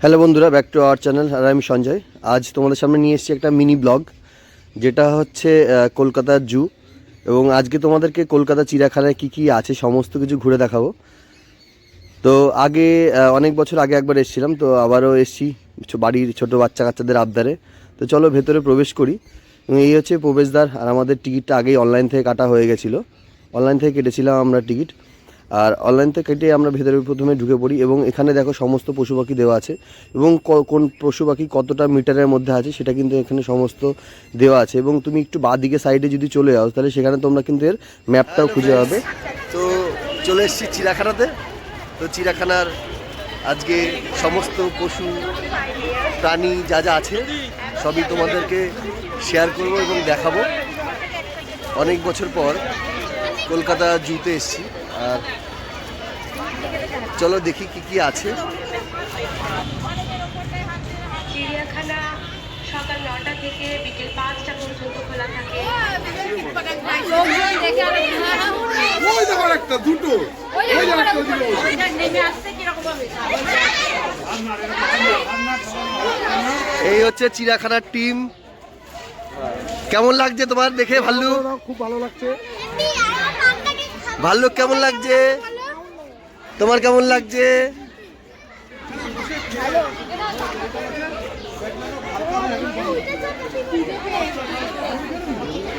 Hello বন্ধুরা, back to our channel. আর আমি সঞ্জয়। আজ তোমাদের সামনে নিয়ে এসেছি একটা মিনি ব্লগ, যেটা হচ্ছে কলকাতার জু। এবং আজকে তোমাদেরকে কলকাতা চিড়িয়াখানায় কী কী আছে সমস্ত কিছু ঘুরে দেখাবো। তো আগে অনেক বছর আগে একবার এসেছিলাম, তো আবারও এসেছি বাড়ির ছোটো বাচ্চা কাচ্চাদের আবদারে। তো চলো ভেতরে প্রবেশ করি। এবং এই হচ্ছে প্রবেশদ্বার। আর আমাদের টিকিটটা আগেই অনলাইন থেকে কাটা হয়ে গেছিলো, অনলাইন থেকে কেটেছিলাম আমরা টিকিট। আর অনলাইন থেকে কেটে আমরা ভেতরে প্রথমে ঢুকে পড়ি। এবং এখানে দেখো সমস্ত পশু পাখি দেওয়া আছে, এবং কোন পশু পাখি কতটা মিটারের মধ্যে আছে সেটা কিন্তু এখানে সমস্ত দেওয়া আছে। এবং তুমি একটু বাঁদিকে সাইডে যদি চলে যাও, তাহলে সেখানে তোমরা কিন্তু এর ম্যাপটাও খুঁজে পাবে। তো চলে এসেছি চিড়িয়াখানাতে। তো চিড়িয়াখানার আজকে সমস্ত পশু প্রাণী যা যা আছে সবই তোমাদেরকে শেয়ার করব এবং দেখাবো। অনেক বছর পর কলকাতা জুতে এসেছি। আর চলো দেখি কি কি আছে। চিড়িয়াখানা সকাল 9টা থেকে বিকেল 5টা পর্যন্ত খোলা থাকে। এই হচ্ছে চিড়িয়াখানার টিম। কেমন লাগছে তোমার দেখে ভাল্লুক? খুব ভালো লাগছে। ভাল্লুক কেমন লাগছে? তোমার কেমন লাগছে?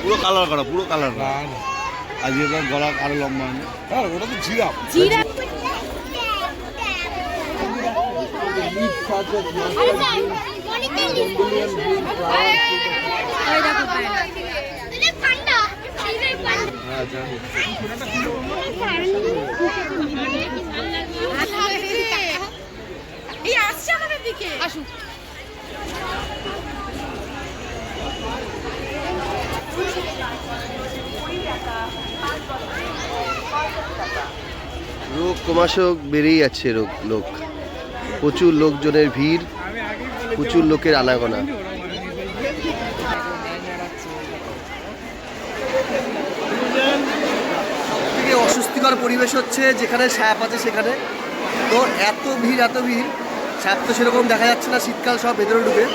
পুরো কালার করা, পুরো কালার করা। আজকে তো গলা আরো লম্বা। হ্যাঁ, ওটা তো জিরাফ। এই আসছে আমাদের দিকে, আসুন। রোগ ক্রমশ বেড়েই যাচ্ছে। লোক প্রচুর লোকজনের ভিড়, প্রচুর লোকের আনাগোনা। অস্বস্তিকর পরিবেশ হচ্ছে যেখানে স্যাপ আছে সেখানে। তো এত ভিড় স্যাপ তো সেরকম দেখা যাচ্ছে না, শীতকাল সব ভেতরে ঢুকে।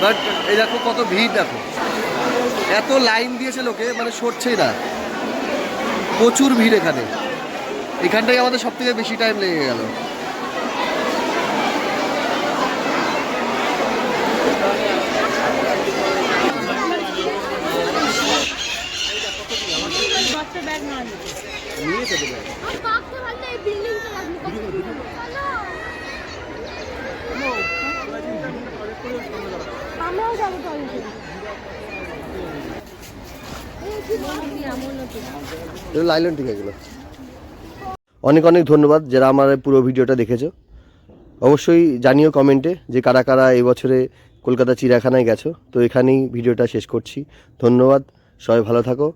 বাট এই দেখো কত ভিড়, দেখো এত লাইন দিয়েছে লোকে, মানে সরছেই না। প্রচুর ভিড় এখানটাই আমাদের সব থেকে বেশি টাইম লেগে গেল। লাইলন ঠিক আছে। অনেক অনেক ধন্যবাদ যারা আমার পুরো ভিডিওটা দেখেছো। অবশ্যই জানিও কমেন্টে যে কারা কারা এই বছরে কলকাতা চিড়িয়াখানায় গেছো। তো এখানেই ভিডিওটা শেষ করছি। ধন্যবাদ, সবাই ভালো থাকো।